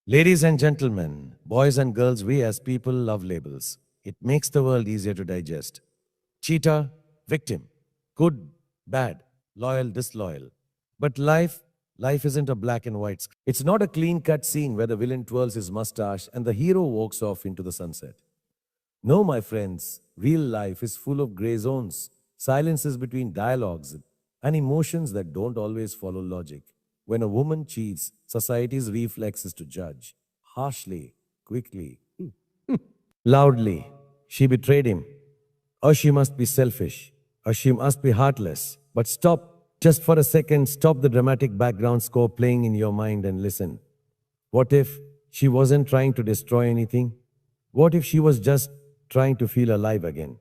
Ladies and gentlemen, boys and girls, we as people love labels. It makes the world easier to digest. Cheater, victim, good, bad, loyal, disloyal. But life isn't a black and white script. It's not a clean cut scene where the villain twirls his mustache and the hero walks off into the sunset. No, my friends, real life is full of gray zones, silences between dialogues, and emotions that don't always follow logic. When a woman cheats, society's reflex is to judge harshly, quickly, loudly. She betrayed him, or she must be selfish, or she must be heartless. But stop, just for a second, stop the dramatic background score playing in your mind and listen. What if she wasn't trying to destroy anything? What if she was just trying to feel alive again?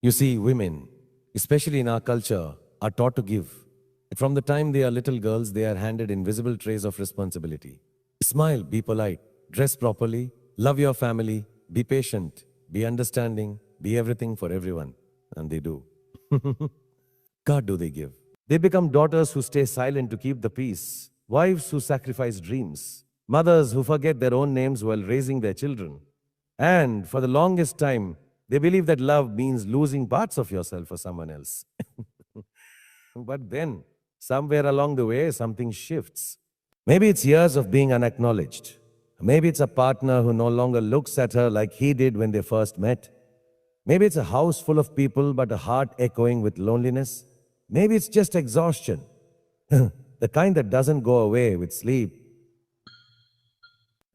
You see, women, especially in our culture, are taught to give. From the time they are little girls, they are handed invisible trays of responsibility. Smile, be polite, dress properly, love your family, be patient, be understanding, be everything for everyone. And they do. God, do they give. They become daughters who stay silent to keep the peace, wives who sacrifice dreams, mothers who forget their own names while raising their children. And for the longest time, they believe that love means losing parts of yourself for someone else. But then, somewhere along the way, something shifts. Maybe it's years of being unacknowledged. Maybe it's a partner who no longer looks at her like he did when they first met. Maybe it's a house full of people but a heart echoing with loneliness. Maybe it's just exhaustion, the kind that doesn't go away with sleep.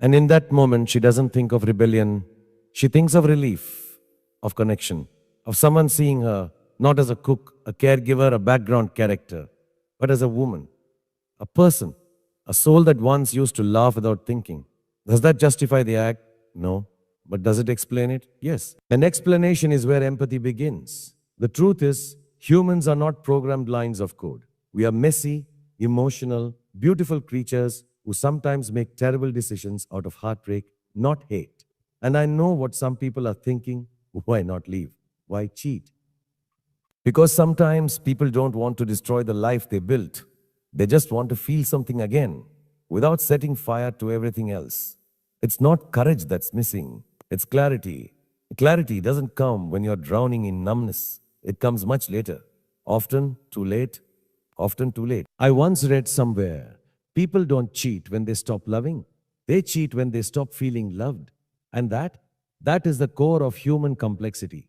And in that moment, she doesn't think of rebellion. She thinks of relief, of connection, of someone seeing her not as a cook, a caregiver, a background character, but as a woman, a person, a soul that once used to laugh without thinking. Does that justify the act? No. But does it explain it? Yes. An explanation is where empathy begins. The truth is, humans are not programmed lines of code. We are messy, emotional, beautiful creatures who sometimes make terrible decisions out of heartbreak, not hate. And I know what some people are thinking. Why not leave? Why cheat? Because sometimes people don't want to destroy the life they built. They just want to feel something again without setting fire to everything else. It's not courage that's missing, it's clarity. Clarity doesn't come when you're drowning in numbness. It comes much later. Often too late. Often too late. I once read somewhere, people don't cheat when they stop loving. They cheat when they stop feeling loved. And that is the core of human complexity.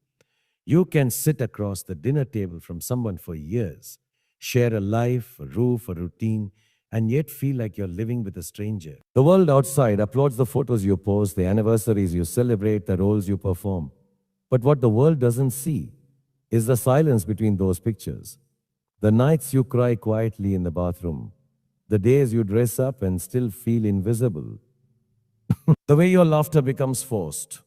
You can sit across the dinner table from someone for years, share a life, a roof, a routine, and yet feel like you're living with a stranger. The world outside applauds the photos you post, the anniversaries you celebrate, the roles you perform. But what the world doesn't see is the silence between those pictures. The nights you cry quietly in the bathroom, the days you dress up and still feel invisible, the way your laughter becomes forced,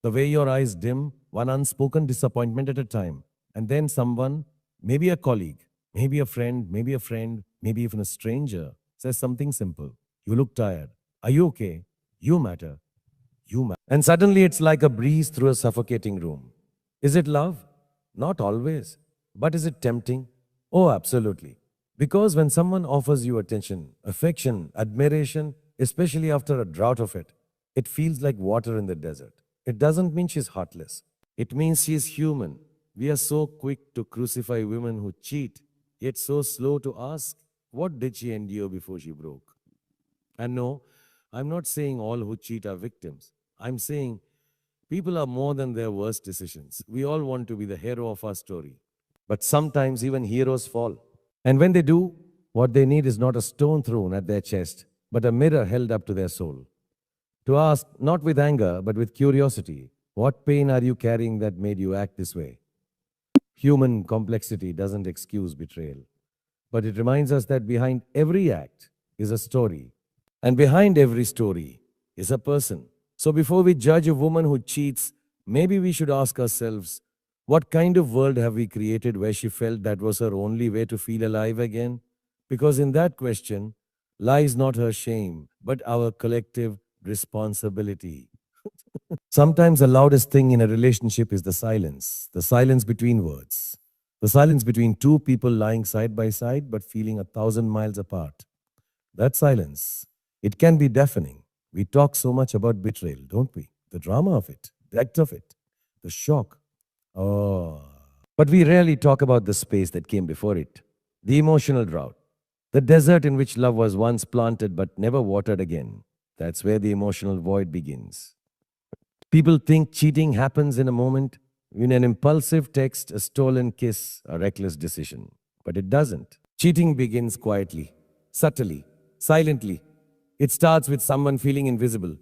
the way your eyes dim, one unspoken disappointment at a time, and then someone, maybe a colleague, maybe a friend, maybe even a stranger, says something simple. You look tired. Are you okay? You matter. You matter. And suddenly it's like a breeze through a suffocating room. Is it love? Not always. But is it tempting? Oh, absolutely. Because when someone offers you attention, affection, admiration, especially after a drought of it, it feels like water in the desert. It doesn't mean she's heartless. It means she's human. We are so quick to crucify women who cheat, yet so slow to ask, what did she endure before she broke? And no, I'm not saying all who cheat are victims. I'm saying people are more than their worst decisions. We all want to be the hero of our story. But sometimes even heroes fall. And when they do, what they need is not a stone thrown at their chest, but a mirror held up to their soul. To ask, not with anger, but with curiosity, what pain are you carrying that made you act this way? Human complexity doesn't excuse betrayal, but it reminds us that behind every act is a story, and behind every story is a person. So before we judge a woman who cheats, maybe we should ask ourselves, what kind of world have we created where she felt that was her only way to feel alive again? Because in that question lies not her shame, but our collective responsibility. Sometimes the loudest thing in a relationship is the silence between words, the silence between two people lying side by side but feeling 1,000 miles apart. That silence, it can be deafening. We talk so much about betrayal, don't we? The drama of it, the act of it, the shock. Oh. But we rarely talk about the space that came before it, the emotional drought, the desert in which love was once planted but never watered again. That's where the emotional void begins. People think cheating happens in a moment, in an impulsive text, a stolen kiss, a reckless decision. But it doesn't. Cheating begins quietly, subtly, silently. It starts with someone feeling invisible.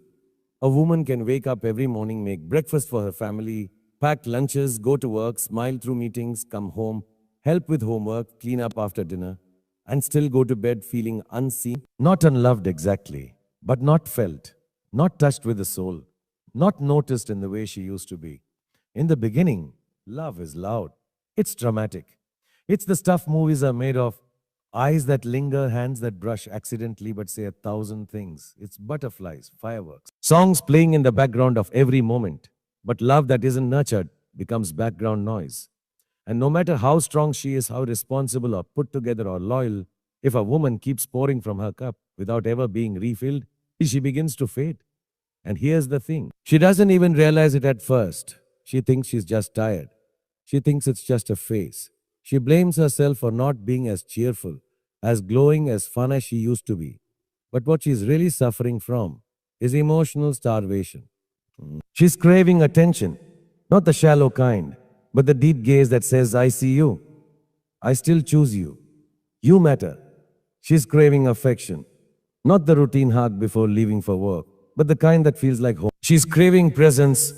A woman can wake up every morning, make breakfast for her family, pack lunches, go to work, smile through meetings, come home, help with homework, clean up after dinner, and still go to bed feeling unseen, not unloved exactly, but not felt, not touched with the soul, not noticed in the way she used to be. In the beginning, love is loud. It's dramatic. It's the stuff movies are made of. Eyes that linger, hands that brush accidentally but say 1,000 things. It's butterflies, fireworks. Songs playing in the background of every moment. But love that isn't nurtured becomes background noise. And no matter how strong she is, how responsible or put together or loyal, if a woman keeps pouring from her cup without ever being refilled, she begins to fade. And here's the thing, she doesn't even realize it at first. She thinks she's just tired. She thinks it's just a phase. She blames herself for not being as cheerful, as glowing, as fun as she used to be. But what she's really suffering from is emotional starvation. She's craving attention, not the shallow kind, but the deep gaze that says, I see you. I still choose you. You matter. She's craving affection, not the routine hug before leaving for work, but the kind that feels like home. She's craving presence,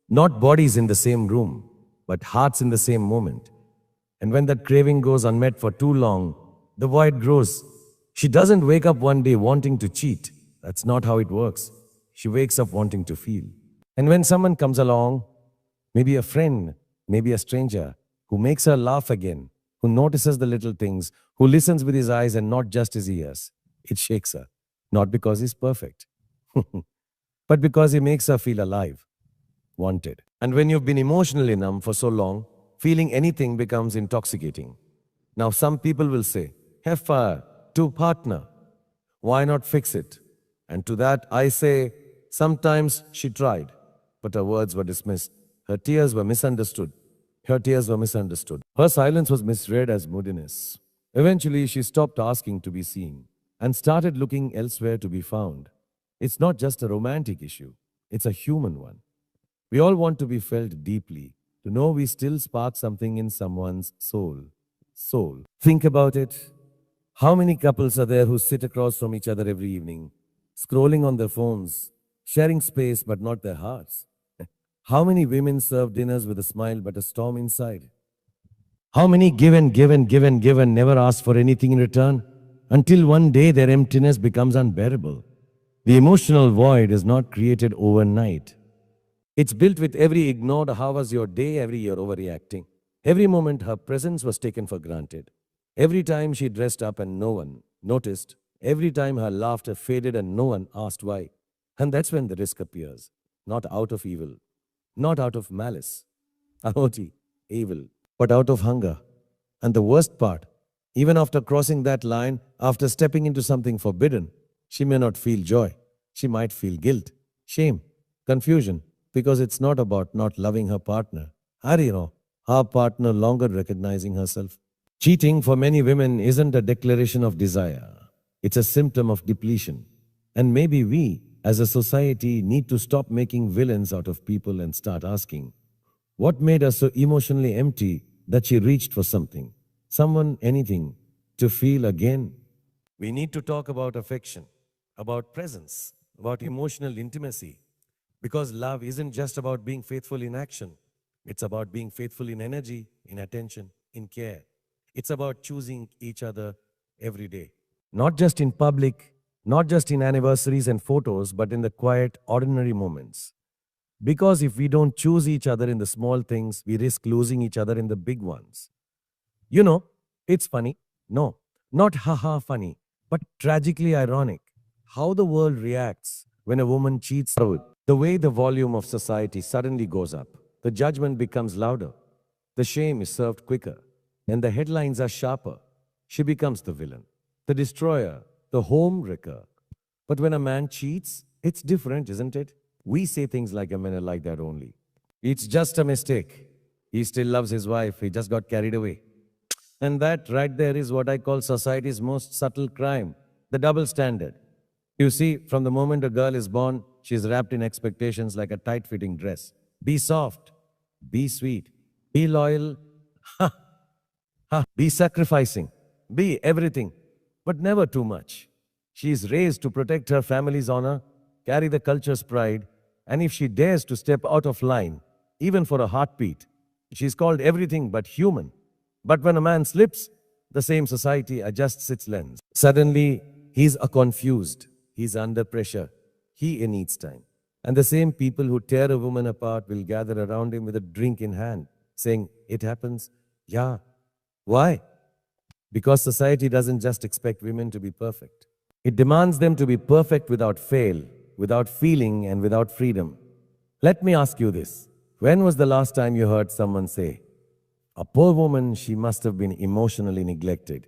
not bodies in the same room, but hearts in the same moment. And when that craving goes unmet for too long, the void grows. She doesn't wake up one day wanting to cheat. That's not how it works. She wakes up wanting to feel. And when someone comes along, maybe a friend, maybe a stranger, who makes her laugh again, who notices the little things, who listens with his eyes and not just his ears, it shakes her. Not because he's perfect, but because he makes her feel alive, wanted. And when you've been emotionally numb for so long, feeling anything becomes intoxicating. Now, some people will say, have fire, to partner. Why not fix it? And to that, I say, sometimes she tried, but her words were dismissed. Her tears were misunderstood. Her tears were misunderstood. Her silence was misread as moodiness. Eventually, she stopped asking to be seen and started looking elsewhere to be found. It's not just a romantic issue, it's a human one. We all want to be felt deeply, to know we still spark something in someone's soul. Soul. Think about it. How many couples are there who sit across from each other every evening, scrolling on their phones, sharing space but not their hearts? How many women serve dinners with a smile but a storm inside? How many give and give and give and give and never ask for anything in return? Until one day their emptiness becomes unbearable. The emotional void is not created overnight. It's built with every ignored how was your day every year overreacting. Every moment her presence was taken for granted. Every time she dressed up and no one noticed. Every time her laughter faded and no one asked why. And that's when the risk appears. Not out of evil, not out of malice, ahoti, evil, but out of hunger. And the worst part, even after crossing that line, after stepping into something forbidden, she may not feel joy. She might feel guilt, shame, confusion, because it's not about not loving her partner. Her partner longer recognizing herself. Cheating for many women isn't a declaration of desire. It's a symptom of depletion. And maybe we, as a society, need to stop making villains out of people and start asking, what made her so emotionally empty that she reached for something, someone, anything, to feel again? We need to talk about affection, about presence, about emotional intimacy. Because love isn't just about being faithful in action. It's about being faithful in energy, in attention, in care. It's about choosing each other every day. Not just in public, not just in anniversaries and photos, but in the quiet, ordinary moments. Because if we don't choose each other in the small things, we risk losing each other in the big ones. You know, it's funny. No, not haha funny, but tragically ironic. How the world reacts when a woman cheats. The way the volume of society suddenly goes up, the judgment becomes louder, the shame is served quicker, and the headlines are sharper. She becomes the villain, the destroyer, the home wrecker. But when a man cheats, It's different, isn't it? We say things like a man are like that only. It's just a mistake. He still loves his wife. He just got carried away. And that right there is what I call society's most subtle crime, the double standard. You see, from the moment a girl is born, she's wrapped in expectations like a tight fitting dress. Be soft, be sweet, be loyal, be sacrificing, be everything, but never too much. She is raised to protect her family's honor, carry the culture's pride, and if she dares to step out of line, even for a heartbeat, she is called everything but human. But when a man slips, the same society adjusts its lens. Suddenly, he's confused, he's under pressure, he needs time. And the same people who tear a woman apart will gather around him with a drink in hand, saying, "It happens." Yeah. Why? Because society doesn't just expect women to be perfect. It demands them to be perfect without fail, without feeling, and without freedom. Let me ask you this. When was the last time you heard someone say, "A poor woman, she must have been emotionally neglected"?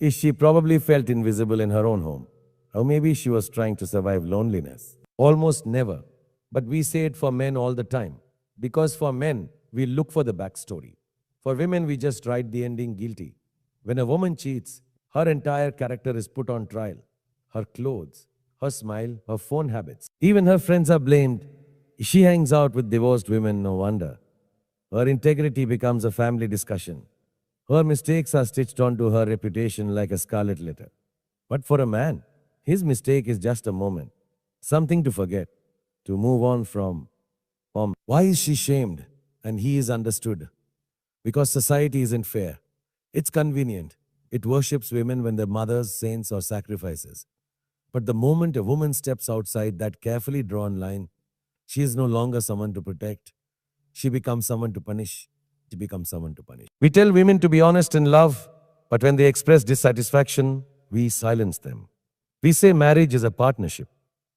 She probably felt invisible in her own home. Or maybe she was trying to survive loneliness. Almost never. But we say it for men all the time. Because for men, we look for the backstory. For women, we just write the ending guilty. When a woman cheats, her entire character is put on trial. Her clothes, her smile, her phone habits. Even her friends are blamed. She hangs out with divorced women, no wonder. Her integrity becomes a family discussion. Her mistakes are stitched onto her reputation like a scarlet letter. But for a man, his mistake is just a moment. Something to forget, to move on from. Why is she shamed? And he is understood. Because society isn't fair. It's convenient. It worships women when they're mothers, saints, or sacrifices. But the moment a woman steps outside that carefully drawn line, she is no longer someone to protect. She becomes someone to punish. She becomes someone to punish. We tell women to be honest in love, but when they express dissatisfaction, we silence them. We say marriage is a partnership,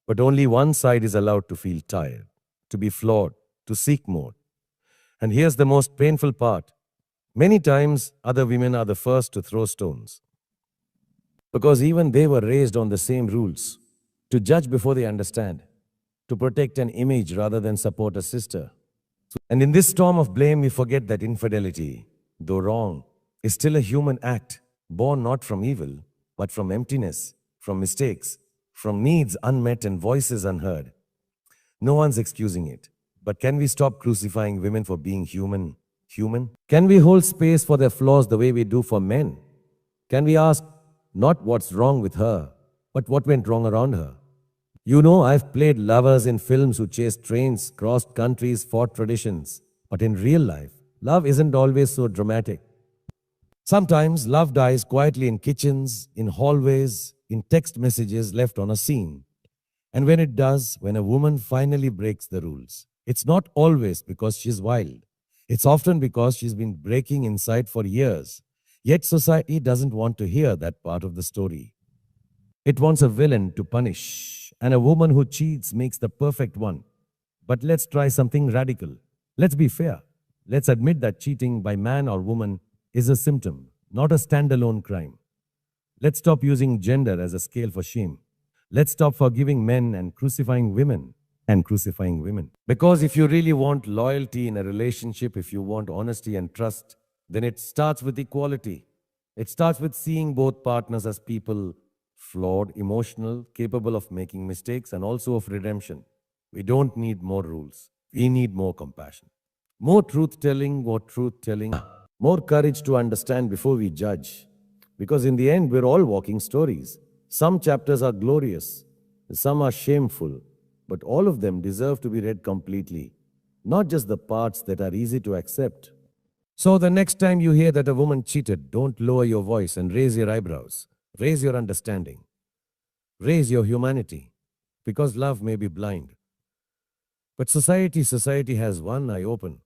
but only one side is allowed to feel tired, to be flawed, to seek more. And here's the most painful part. Many times, other women are the first to throw stones. Because even they were raised on the same rules, to judge before they understand, to protect an image rather than support a sister. And in this storm of blame, we forget that infidelity, though wrong, is still a human act, born not from evil, but from emptiness, from mistakes, from needs unmet and voices unheard. No one's excusing it. But can we stop crucifying women for being human? Can we hold space for their flaws the way we do for men? Can we ask not what's wrong with her, but what went wrong around her? You know, I've played lovers in films who chased trains, crossed countries, fought traditions. But in real life, love isn't always so dramatic. Sometimes love dies quietly in kitchens, in hallways, in text messages left on a scene. And when it does, when a woman finally breaks the rules, it's not always because she's wild. It's often because she's been breaking inside for years. Yet society doesn't want to hear that part of the story. It wants a villain to punish, and a woman who cheats makes the perfect one. But let's try something radical. Let's be fair. Let's admit that cheating by man or woman is a symptom, not a standalone crime. Let's stop using gender as a scale for shame. Let's stop forgiving men and crucifying women. Because if you really want loyalty in a relationship, if you want honesty and trust, then it starts with equality. It starts with seeing both partners as people, flawed, emotional, capable of making mistakes, and also of redemption. We don't need more rules. We need more compassion. More truth-telling, more courage to understand before we judge. Because in the end, we're all walking stories. Some chapters are glorious, some are shameful, but all of them deserve to be read completely, not just the parts that are easy to accept. So the next time you hear that a woman cheated, don't lower your voice and raise your eyebrows. Raise your understanding. Raise your humanity. Because love may be blind. But society has one eye open,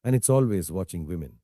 and it's always watching women.